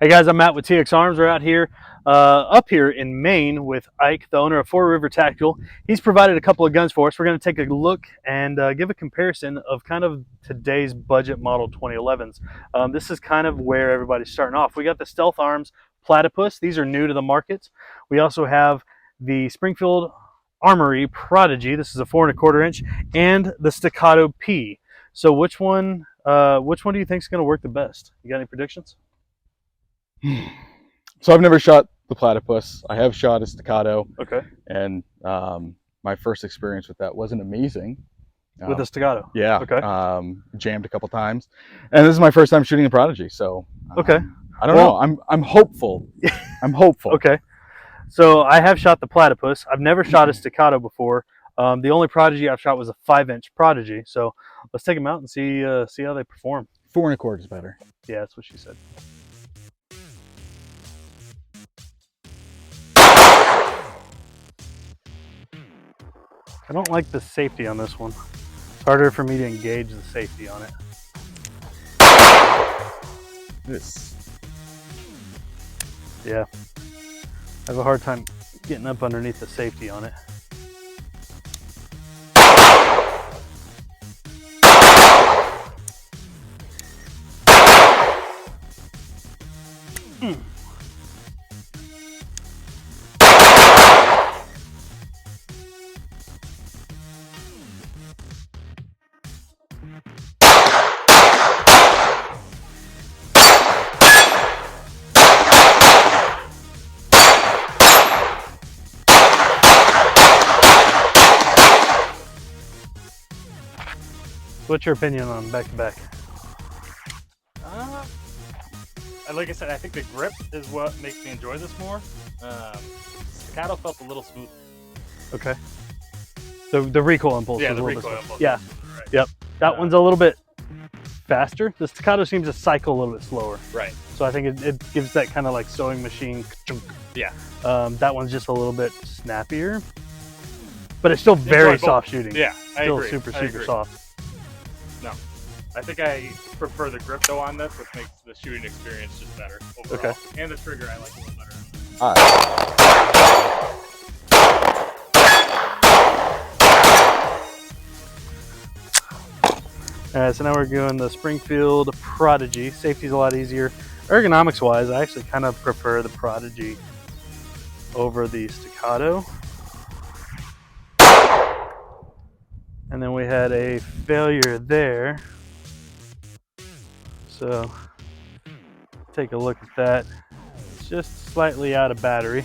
Hey guys, I'm Matt with TX Arms. We're out here, up here in Maine with Ike, the owner of Four River Tactical. He's provided a couple of guns for us. We're going to take a look and give a comparison of kind of today's budget model 2011s. This is kind of where everybody's starting off. We got the Stealth Arms Platypus. These are new to the market. We also have the Springfield Prodigy. This is a 4 1/4 inch, and the Stacatto P. So which one do you think is going to work the best? You got any predictions? So I've never shot the Platypus. I have shot a Stacatto. Okay. And my first experience with that wasn't amazing. With the Stacatto? Yeah. Okay. Jammed a couple times. And this is my first time shooting the Prodigy. So okay. I don't know. I'm hopeful. I'm hopeful. Okay. So I have shot the Platypus. I've never shot a Stacatto before. The only Prodigy I've shot was a 5-inch Prodigy. So let's take them out and see how they perform. 4 1/4 is better. Yeah, that's what she said. I don't like the safety on this one. It's harder for me to engage the safety on it. Yeah. I have a hard time getting up underneath the safety on it. What's your opinion on back-to-back? Like I said, I think the grip is what makes me enjoy this more. Staccato felt a little smooth. Okay. The recoil impulse. Yeah, was the a little recoil bit impulse. Yeah. Right. Yep. That one's a little bit faster. The Staccato seems to cycle a little bit slower. Right. So I think it gives that kind of like sewing machine. Yeah. That one's just a little bit snappier, but it's still very soft shooting. Yeah, I still agree. super soft. No, I think I prefer the grip though on this, which makes the shooting experience just better overall. Okay. And the trigger I like a little better. All right. All right, so now we're doing the Springfield Prodigy. Safety's a lot easier. Ergonomics wise, I actually kind of prefer the Prodigy over the Staccato. And then we had a failure there. So take a look at that. It's just slightly out of battery.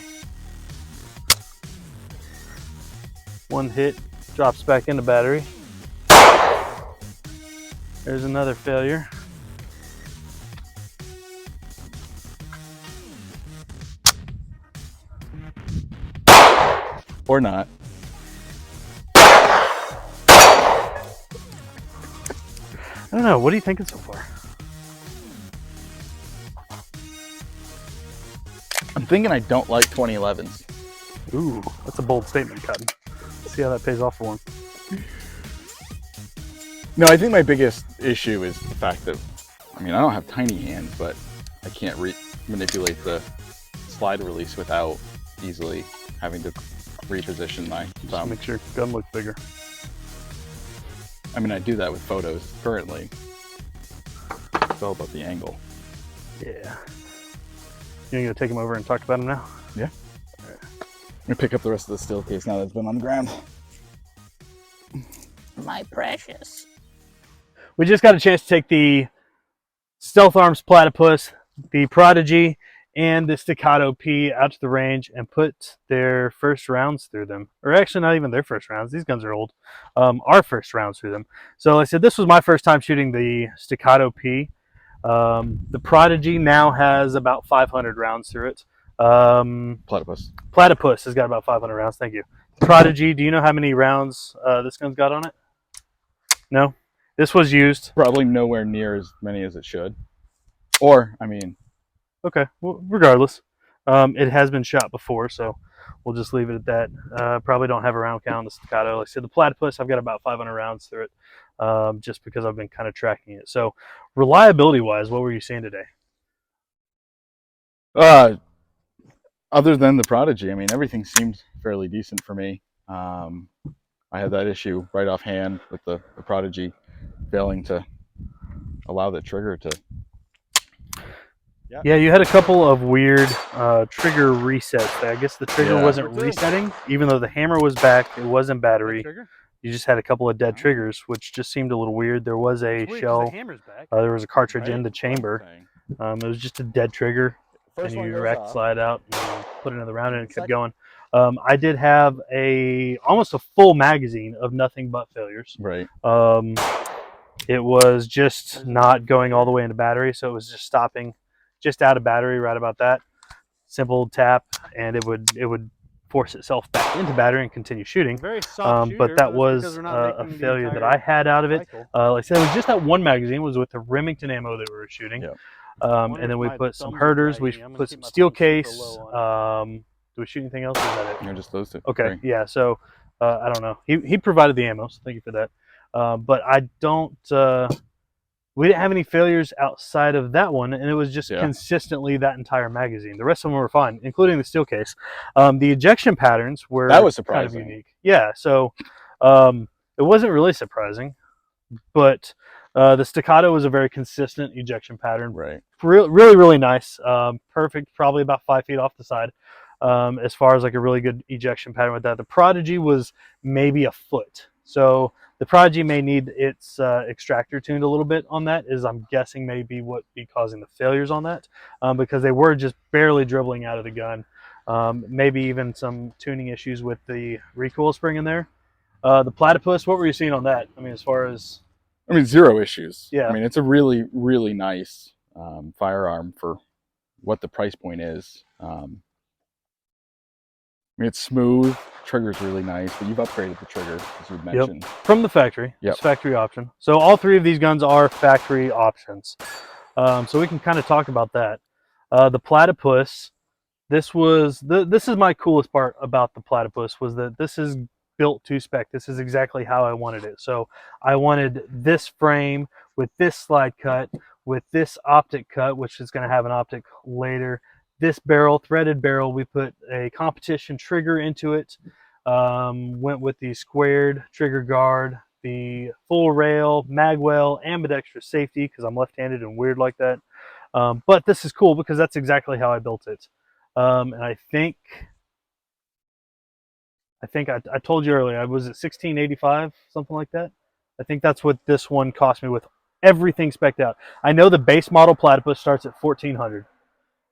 One hit, drops back into battery. There's another failure. Or not. I don't know. What are you thinking so far? I'm thinking I don't like 2011s. Ooh, that's a bold statement, Cotton. Let's see how that pays off for one. No, I think my biggest issue is the fact that, I mean, I don't have tiny hands, but I can't manipulate the slide release without easily having to reposition my thumb. Just makes your gun look bigger. I mean, I do that with photos currently. It's all about the angle. Yeah. You gonna take him over and talk about him now? Yeah. All right. I'm gonna pick up the rest of the steel case now that it's been on the ground. My precious. We just got a chance to take the Stealth Arms Platypus, the Prodigy, and the Stacatto P out to the range and put their first rounds through them. Or actually not even their first rounds. These guns are old. Our first rounds through them. So like I said, this was my first time shooting the Stacatto P. The Prodigy now has about 500 rounds through it. Platypus. Platypus has got about 500 rounds. Thank you. Prodigy, do you know how many rounds this gun's got on it? No? This was used. Probably nowhere near as many as it should. Or, I mean... Okay, well, regardless. It has been shot before, so we'll just leave it at that. Probably don't have a round count on the Stacatto. Like I said, the Platypus, I've got about 500 rounds through it, just because I've been kind of tracking it. So reliability-wise, what were you seeing today? Other than the Prodigy, I mean, everything seemed fairly decent for me. I had that issue right offhand with the Prodigy failing to allow the trigger to. Yeah, you had a couple of weird trigger resets. I guess the trigger wasn't resetting, even though the hammer was back. It was in battery. You just had a couple of dead triggers, which just seemed a little weird. There was a shell. There was a cartridge in the chamber. It was just a dead trigger, and you rack slide out and put another round in and it kept going. I did have almost a full magazine of nothing but failures. Right. It was just not going all the way into battery, so it was just stopping just out of battery right about that. Simple tap, and it would force itself back into battery and continue shooting. Very soft shooter, but that was a failure that I had out of it. Like I said, it was just that one magazine. It was with the Remington ammo that we were shooting. Yep. And then we put some herders. We put some steel case. Do we shoot anything else? Or is that it? No, just those two. Okay, yeah. So I don't know. He provided the ammo, so thank you for that. But I don't. We didn't have any failures outside of that one, and it was just consistently that entire magazine. The rest of them were fine, including the steel case. The ejection patterns were kind of unique. Yeah, so it wasn't really surprising, but the Stacatto was a very consistent ejection pattern. Right. Really nice. Perfect, probably about 5 feet off the side. As far as like a really good ejection pattern with that. The Prodigy was maybe a foot. So the Prodigy may need its extractor tuned a little bit on that, is I'm guessing maybe what be causing the failures on that, because they were just barely dribbling out of the gun. Maybe even some tuning issues with the recoil spring in there. The Platypus, what were you seeing on that? I mean, as far as... I mean, zero issues. Yeah. I mean, it's a really nice firearm for what the price point is. I mean, it's smooth, trigger's really nice, but you've upgraded the trigger, as you mentioned. Yep. From the factory. Yep. It's factory option. So all three of these guns are factory options. So we can kind of talk about that. The Platypus, this is my coolest part about the Platypus, was that this is built to spec. This is exactly how I wanted it. So I wanted this frame with this slide cut, with this optic cut, which is going to have an optic later. This barrel, threaded barrel, we put a competition trigger into it. Went with the squared trigger guard, the full rail, magwell, ambidextrous safety, because I'm left-handed and weird like that. But this is cool because that's exactly how I built it. And I think I told you earlier, I was at $16.85, something like that. I think that's what this one cost me with everything spec'd out. I know the base model Platypus starts at $1,400.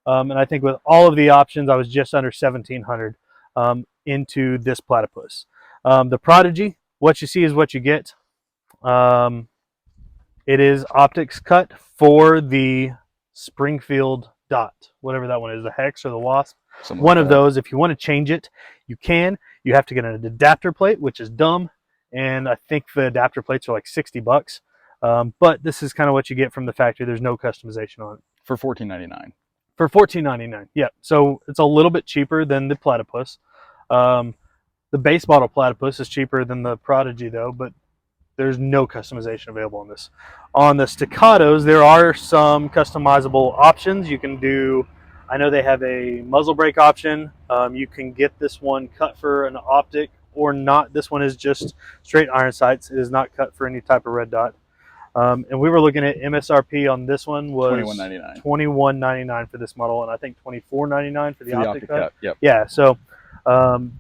And I think with all of the options, I was just under $1,700 into this Platypus. The Prodigy, what you see is what you get. It is optics cut for the Springfield dot, whatever that one is, the Hex or the Wasp. One of those. If you want to change it, you can. You have to get an adapter plate, which is dumb, and I think the adapter plates are like $60. But this is kind of what you get from the factory. There's no customization on it. For $14.99. For $14.99, yeah. So it's a little bit cheaper than the Platypus. The base model Platypus is cheaper than the Prodigy, though, but there's no customization available on this. On the Stacattos, there are some customizable options. You can do, I know they have a muzzle brake option. You can get this one cut for an optic or not. This one is just straight iron sights. It is not cut for any type of red dot. And we were looking at MSRP on this one was $21.99. $21.99 for this model, and I think $24.99 for the optic cut. Yep. Yeah, so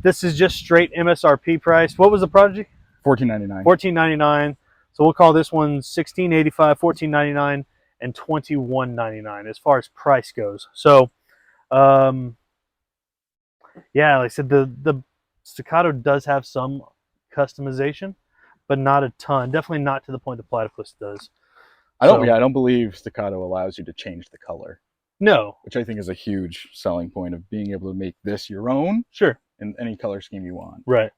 this is just straight MSRP price. What was the Prodigy? $14.99. $14.99. So we'll call this one $16.85, $14.99, and $21.99 as far as price goes. So, yeah, like I said, the Stacatto does have some customization, but not a ton. Definitely not to the point the Platypus does. I don't believe Stacatto allows you to change the color. No. Which I think is a huge selling point of being able to make this your own. Sure. In any color scheme you want. Right.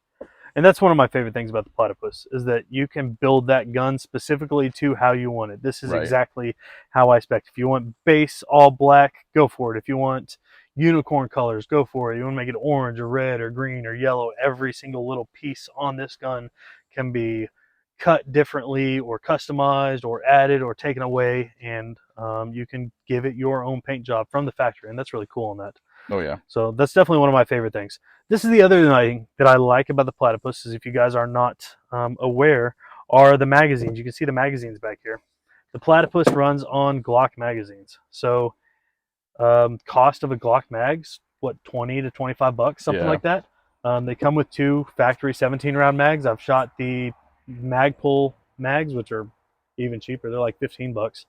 And that's one of my favorite things about the Platypus, is that you can build that gun specifically to how you want it. This is exactly how I spec. If you want base all black, go for it. If you want unicorn colors, go for it. You want to make it orange or red or green or yellow, every single little piece on this gun can be cut differently or customized or added or taken away, and you can give it your own paint job from the factory, and that's really cool on that. Oh yeah. So that's definitely one of my favorite things. This is the other thing that I like about the Platypus is, if you guys are not aware, are the magazines. You can see the magazines back here. The Platypus runs on Glock magazines. So cost of a Glock mag's what, 20 to 25 bucks, something Yeah. like that. They come with 2 factory 17 round mags. I've shot the Magpul mags, which are even cheaper. They're like 15 bucks.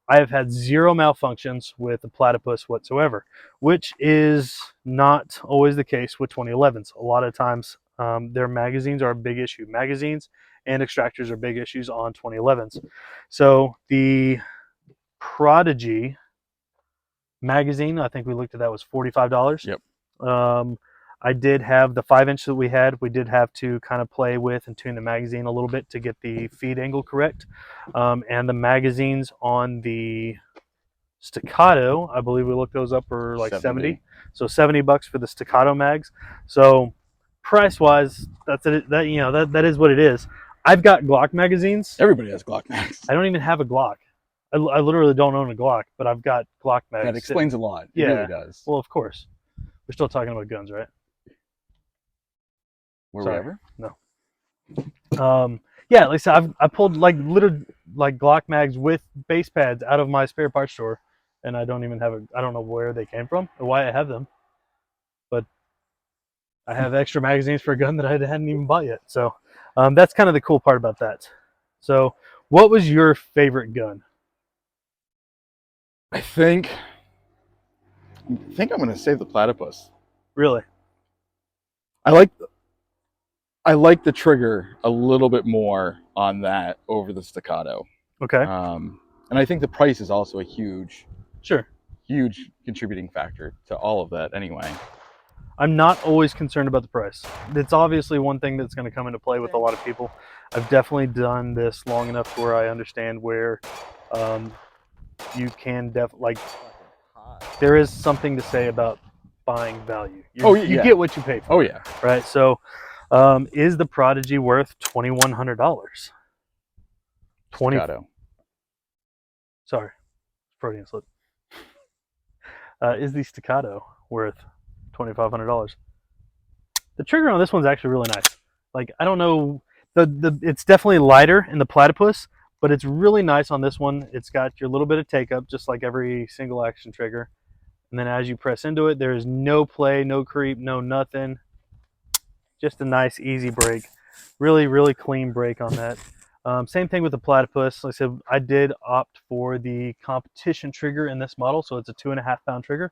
I have had 0 malfunctions with the Platypus whatsoever, which is not always the case with 2011s. A lot of times their magazines are a big issue. Magazines and extractors are big issues on 2011s. So the Prodigy magazine, I think we looked at that, was $45. Yep. I did have the 5-inch that we had. We did have to kind of play with and tune the magazine a little bit to get the feed angle correct. And the magazines on the Stacatto, I believe we looked those up for like 70. So 70 bucks for the Stacatto mags. So price wise, that's it. That, you know, that is what it is. I've got Glock magazines. Everybody has Glock mags. I don't even have a Glock. I literally don't own a Glock, but I've got Glock mags. That explains a lot. It really does. Well, of course. We're still talking about guns, right? Were Sorry. we ever? No. Yeah, like I said, I pulled like little like Glock mags with base pads out of my spare parts store, and I don't even have I don't know where they came from or why I have them, but I have extra magazines for a gun that I hadn't even bought yet. So that's kind of the cool part about that. So, what was your favorite gun? I think I'm going to save the Platypus. Really? I like the trigger a little bit more on that over the Stacatto. Okay. And I think the price is also a huge contributing factor to all of that anyway. I'm not always concerned about the price. It's obviously one thing that's going to come into play with a lot of people. I've definitely done this long enough to where I understand where you can there is something to say about buying value. You get what you pay for. Oh yeah. Right. So, is the Prodigy worth $2,100? Stacatto. Sorry, Freudian slip. Is the Stacatto worth $2,500? The trigger on this one's actually really nice. Like, I don't know, it's definitely lighter in the Platypus, but it's really nice on this one. It's got your little bit of take up, just like every single action trigger. And then as you press into it, there is no play, no creep, no nothing. Just a nice, easy break. Really, really clean break on that. Same thing with the Platypus. Like I said, I did opt for the competition trigger in this model, so it's a 2.5 pound trigger.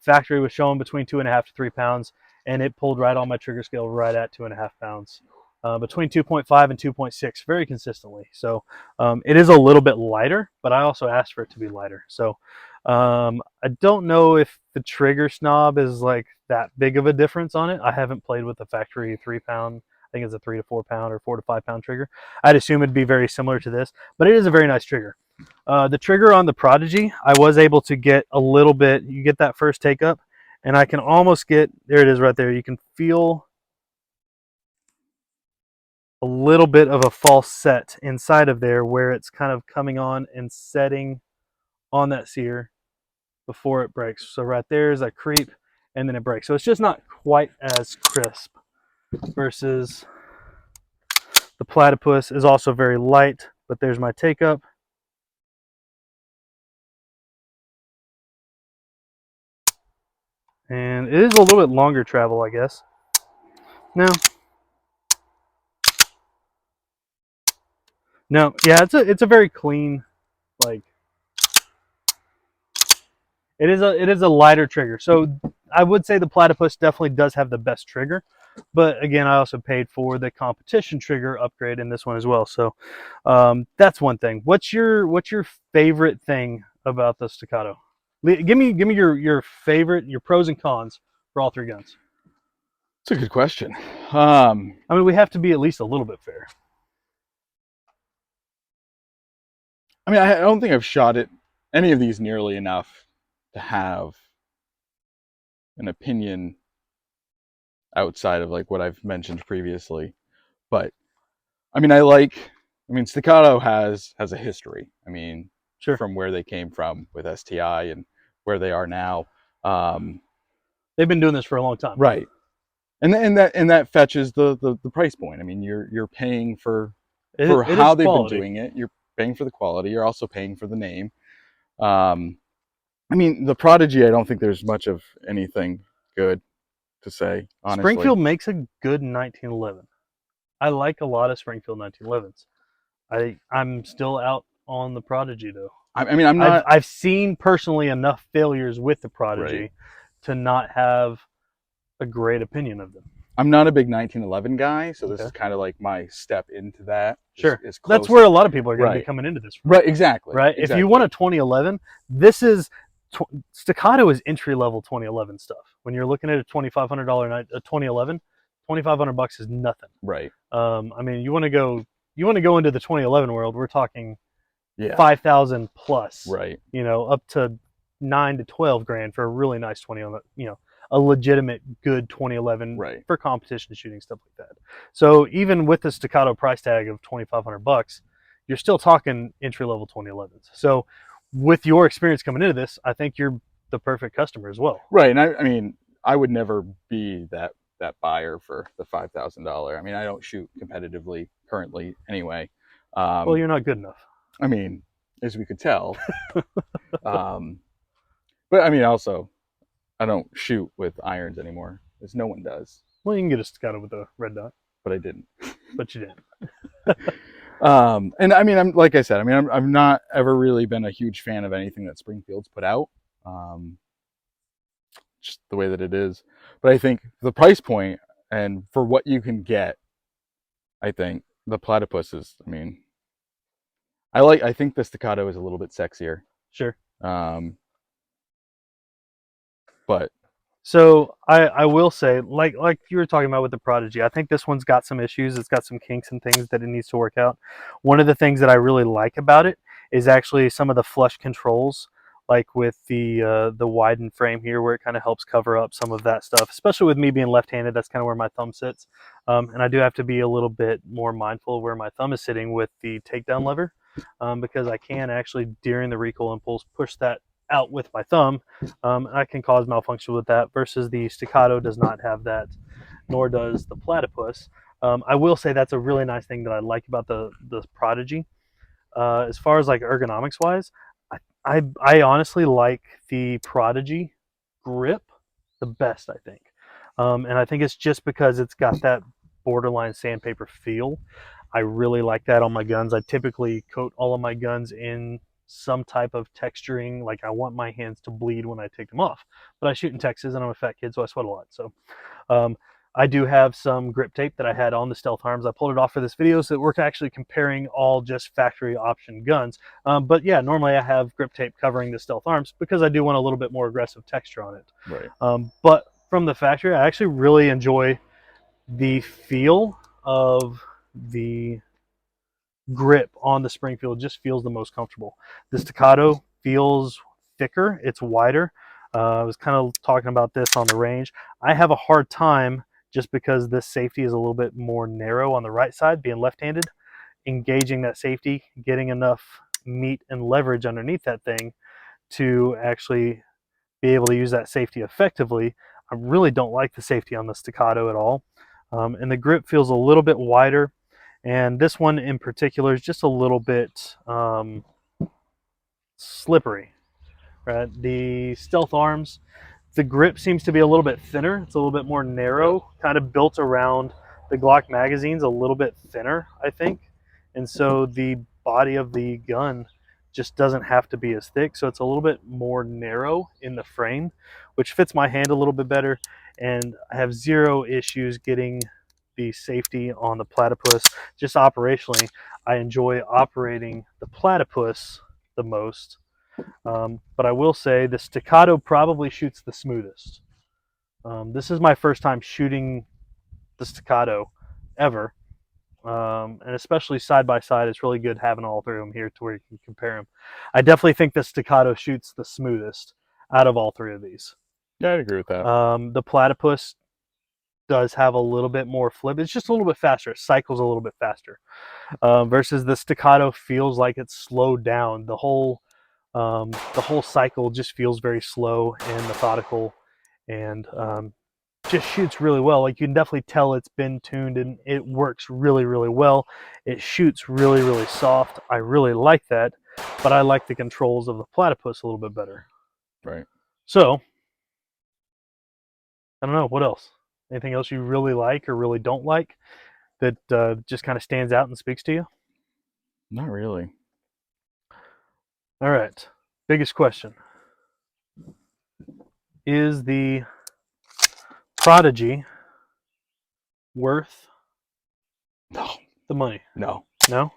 Factory was showing between 2.5 to 3 pounds, and it pulled right on my trigger scale right at 2.5 pounds. Between 2.5 and 2.6 very consistently. So it is a little bit lighter, but I also asked for it to be lighter. So I don't know if the trigger snob is like that big of a difference on it. I haven't played with the factory 3 pound. I think it's a 3 to 4 pound or 4 to 5 pound trigger. I'd assume it'd be very similar to this, but it is a very nice trigger. The trigger on the Prodigy, I was able to get a little bit, you get that first take up, and I can almost get, there it is right there. You can feel a little bit of a false set inside of there where it's kind of coming on and setting on that sear before it breaks. So right there is a creep and then it breaks. So it's just not quite as crisp versus the Platypus is also very light, but there's my take up. And it is a little bit longer travel, I guess. No, yeah, it's a very clean, like, it is a lighter trigger. So I would say the Platypus definitely does have the best trigger, but again, I also paid for the competition trigger upgrade in this one as well. So that's one thing. What's your favorite thing about the Stacatto? Give me your favorite, your pros and cons for all 3 guns. It's a good question. I mean, we have to be at least a little bit fair. I mean, I don't think I've shot any of these nearly enough to have an opinion outside of like what I've mentioned previously. But I mean, I mean, Stacatto has a history. I mean, Sure. from where they came from with STI and where they are now. Um, They've been doing this for a long time. right. And that fetches the price point. I mean, you're paying for It how is they've been quality. doing it. You're paying for the quality. You're also paying for the name. I mean, the Prodigy. I don't think there's much of anything good to say, honestly. Springfield makes a good 1911. I like a lot of Springfield 1911s. I'm still out on the Prodigy though. I mean, I'm not I've seen personally enough failures with the right. Prodigy to not have a great opinion of them. I'm not a big 1911 guy, so this Okay. is kind of like my step into that. Sure. As close That's where a lot of people are going to be right. coming into this from. Right, exactly. Right? If you want a 2011, this is Stacatto is entry level 2011 stuff. When you're looking at a $2,500 night, a 2011, $2,500 is nothing. Right. I mean, you want to go into the 2011 world. We're talking Yeah. 5,000 plus. Right. You know, up to 9 to 12 grand for a really nice 20. You know, a legitimate good 2011 Right. for competition shooting, stuff like that. So even with the Stacatto price tag of $2,500, you're still talking entry level 2011s. So with your experience coming into this, I think you're the perfect customer as well. Right. And I mean, I would never be that buyer for the $5,000. I mean, I don't shoot competitively currently anyway. Well, you're not good enough. I mean, as we could tell. But I mean, also, I don't shoot with irons anymore, as no one does. Well, you can get a Stacatto with a red dot, but I didn't. but you didn't. And I mean, I'm like I said, I mean, I've not ever really been a huge fan of anything that Springfield's put out, just the way that it is. But I think the price point and for what you can get, I think the Platypus is. I mean, I think the Stacatto is a little bit sexier. Sure. But so I will say, like you were talking about with the Prodigy, I think this one's got some issues. It's got some kinks and things that it needs to work out. One of the things that I really like about it is actually some of the flush controls, like with the widened frame here, where it kind of helps cover up some of that stuff. Especially with me being left-handed, that's kind of where my thumb sits, and I do have to be a little bit more mindful of where my thumb is sitting with the takedown lever, because I can actually during the recoil impulse push that out with my thumb. I can cause malfunction with that versus the Stacatto does not have that, nor does the Platypus. I will say that's a really nice thing that I like about the Prodigy. As far as like ergonomics wise, I honestly like the Prodigy grip the best, I think. And I think it's just because it's got that borderline sandpaper feel. I really like that on my guns. I typically coat all of my guns in some type of texturing. Like I want my hands to bleed when I take them off. But I shoot in Texas and I'm a fat kid, so I sweat a lot. So I do have some grip tape that I had on the Stealth Arms. I pulled it off for this video so that we're actually comparing all just factory option guns. But yeah, normally I have grip tape covering the Stealth Arms because I do want a little bit more aggressive texture on it. right. But from the factory, I actually really enjoy the feel of the grip on the Springfield. Just feels the most comfortable. The Stacatto feels thicker, it's wider. I was kind of talking about this on the range. I have a hard time just because this safety is a little bit more narrow on the right side, being left-handed, engaging that safety, getting enough meat and leverage underneath that thing to actually be able to use that safety effectively. I really don't like the safety on the Stacatto at all. And the grip feels a little bit wider. And this one in particular is just a little bit slippery. Right? The Stealth Arms, the grip seems to be a little bit thinner. It's a little bit more narrow, kind of built around the Glock magazines, a little bit thinner, I think. And so the body of the gun just doesn't have to be as thick. So it's a little bit more narrow in the frame, which fits my hand a little bit better. And I have zero issues getting the safety on the Platypus. Just operationally, I enjoy operating the Platypus the most. But I will say the Stacatto probably shoots the smoothest. This is my first time shooting the Stacatto ever. And especially side by side, it's really good having all three of them here to where you can compare them. I definitely think the Stacatto shoots the smoothest out of all three of these. Yeah, I'd agree with that. The Platypus does have a little bit more flip. It's just a little bit faster. It cycles a little bit faster. Versus the Stacatto feels like it's slowed down. The whole cycle just feels very slow and methodical, and just shoots really well. Like, you can definitely tell it's been tuned, and it works really, really well. It shoots really, really soft. I really like that, but I like the controls of the Platypus a little bit better. Right. So, I don't know, what else? Anything else you really like or really don't like that just kind of stands out and speaks to you? Not really. All right. Biggest question. Is the Prodigy worth No. the money? No. No?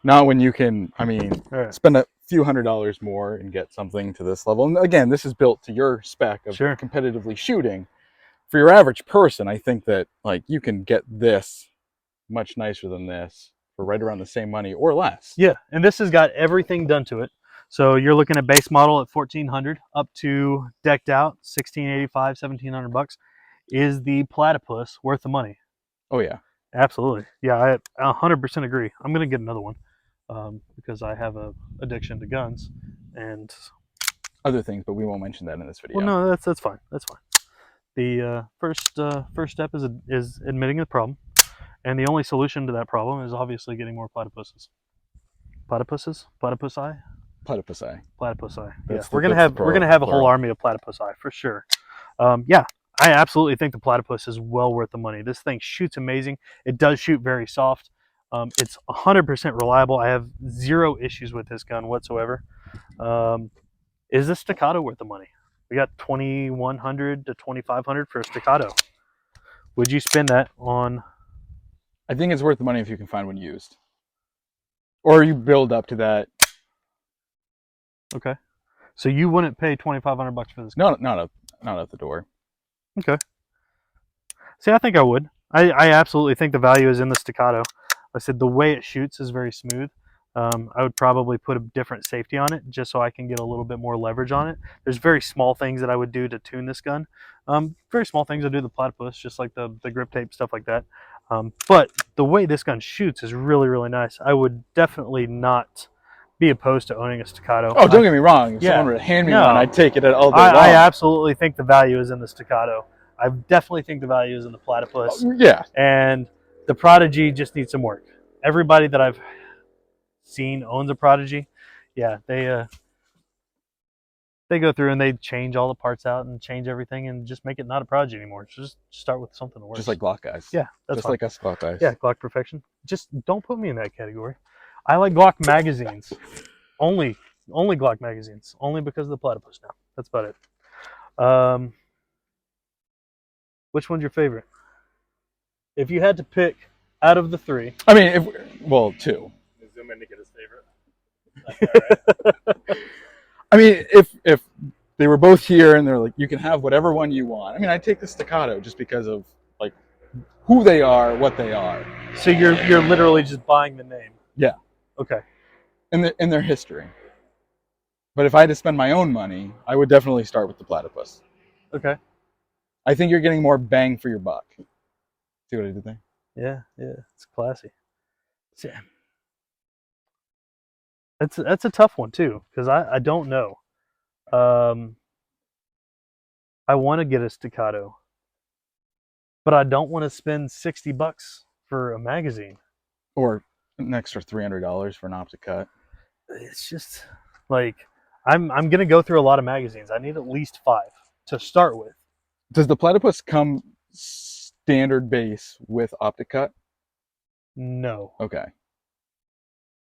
Not when you can, I mean, All right. spend a few $100s more and get something to this level. And again, this is built to your spec of Sure. competitively shooting. For your average person, I think that like you can get this much nicer than this for right around the same money or less. Yeah, and this has got everything done to it. So you're looking at base model at 1400 up to decked out 1685, 1700 bucks. Is the Platypus worth the money? Oh yeah. Absolutely. Yeah, I 100% agree. I'm going to get another one because I have a addiction to guns, and Other things, but we won't mention that in this video. well, no, that's fine. That's fine. The first step is admitting the problem, and the only solution to that problem is obviously getting more platypuses. Platypuses? Platypusi? Platypusi. Platypusi. Yeah, That's we're gonna have a whole plural. army of platypusi for sure. Yeah, I absolutely think the platypus is well worth the money. This thing shoots amazing. It does shoot very soft. It's 100% reliable. I have zero issues with this gun whatsoever. Is the Stacatto worth the money? We got 2,100 to 2,500 for a Stacatto. Would you spend that on? I think it's worth the money if you can find one used. Or you build up to that. Okay, so you wouldn't pay 2,500 bucks for this No, not at the door. Okay. See, I think I would. I absolutely think the value is in the Stacatto. I said the way it shoots is very smooth. I would probably put a different safety on it just so I can get a little bit more leverage on it. There's very small things that I would do to tune this gun. Very small things I do the Platypus, just like the grip tape, stuff like that. But the way this gun shoots is really, really nice. I would definitely not be opposed to owning a Stacatto. Oh, don't get me wrong. If yeah, someone were to hand me no. one, I'd take it all day long. I absolutely think the value is in the Stacatto. I definitely think the value is in the Platypus. Yeah. And the Prodigy just needs some work. Everybody that I've seen owns a Prodigy. Yeah, they go through and they change all the parts out and change everything and just make it not a Prodigy anymore. Just start with something that works. Just like Glock guys. Yeah, that's just fine. like us Glock guys. Yeah, Glock perfection. Just don't put me in that category. I like Glock magazines. Only Glock magazines. Only because of the Platypus now. That's about it. Which one's your favorite? If you had to pick out of the three. I mean, two. Zoom in to get his favorite. I mean, if they were both here and they're like, you can have whatever one you want. I mean, I'd take the Stacatto just because of like who they are, what they are. So you're literally just buying the name. Yeah. Okay. In their history. But if I had to spend my own money, I would definitely start with the Platypus. Okay. I think you're getting more bang for your buck. See what I did there? Yeah, it's classy. Yeah. That's a tough one too, because I don't know. I want to get a Stacatto, but I don't want to spend $60 for a magazine. Or an extra $300 for an optic cut. It's just like I'm gonna go through a lot of magazines. I need at least 5 to start with. Does the Platypus come standard base with optic cut? No. Okay.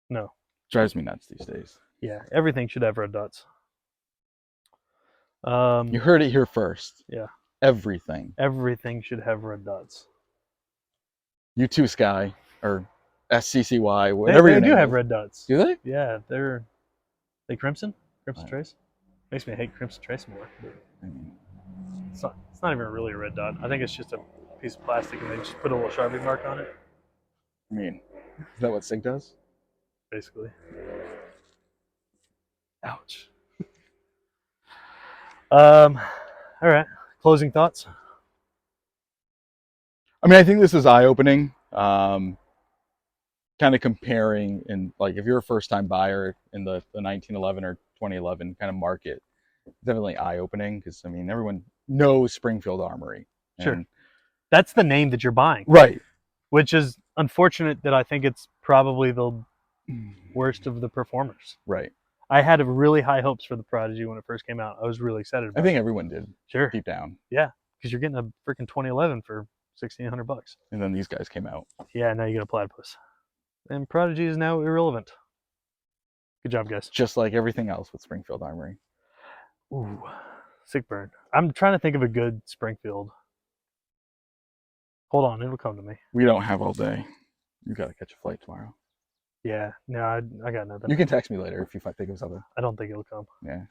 No. Drives me nuts these days. Yeah, everything should have red dots. You heard it here first. Yeah. Everything. Everything should have red dots. You too, Sky, or SCCY, whatever They your do name have is. red dots. Do they? Yeah, they crimson? Crimson Right. trace? Makes me hate crimson trace more. I mean, It's not even really a red dot. I think it's just a piece of plastic and they just put a little Sharpie mark on it, is that what SIG does? basically. Ouch. All right. Closing thoughts? I mean, I think this is eye-opening. Kind of comparing, and like if you're a first-time buyer in the 1911 or 2011 kind of market, it's definitely eye-opening because I mean everyone knows Springfield Armory. Sure. And, That's the name that you're buying, right. which is unfortunate that I think it's probably the worst of the performers. Right. I had really high hopes for the Prodigy when it first came out. I was really excited about I think it. everyone did. Sure. Deep down. Yeah, because you're getting a freaking 2011 for $1,600. And then these guys came out. Yeah, now you get a platypus. And Prodigy is now irrelevant. Good job, guys. Just like everything else with Springfield Armory. Ooh, sick burn. I'm trying to think of a good Springfield. Hold on, it'll come to me. We don't have all day. You got to catch a flight tomorrow. Yeah, no, I got nothing. You can text me later if you think of something. I don't think it'll come. Yeah.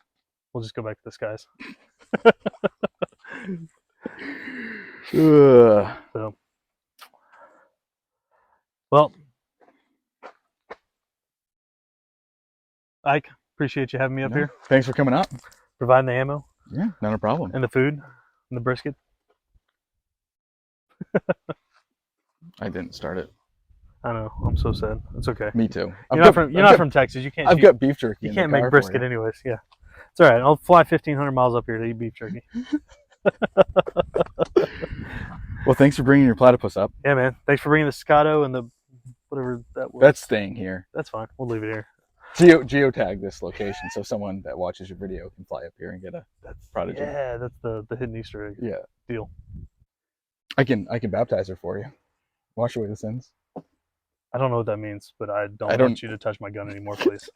We'll just go back to the skies. So, well, Ike, appreciate you having me up here, Thanks for coming up. providing the ammo Yeah, not a problem. and the food and the brisket. I didn't start it. I know. I'm so sad. It's okay. Me too. You're not from Texas. You can't. I've got beef jerky. You in can't the car make for brisket you. anyways. Yeah, it's all right. I'll fly 1,500 miles up here to eat beef jerky. Well, thanks for bringing your platypus up. Yeah, man. Thanks for bringing the Stacatto and the whatever that was. That's staying here. That's fine. We'll leave it here. Geotag this location so someone that watches your video can fly up here and get a Prodigy. Yeah, that's the hidden Easter egg. Yeah. Deal. I can baptize her for you. Wash away the sins. I don't know what that means, but I don't want you to touch my gun anymore, please.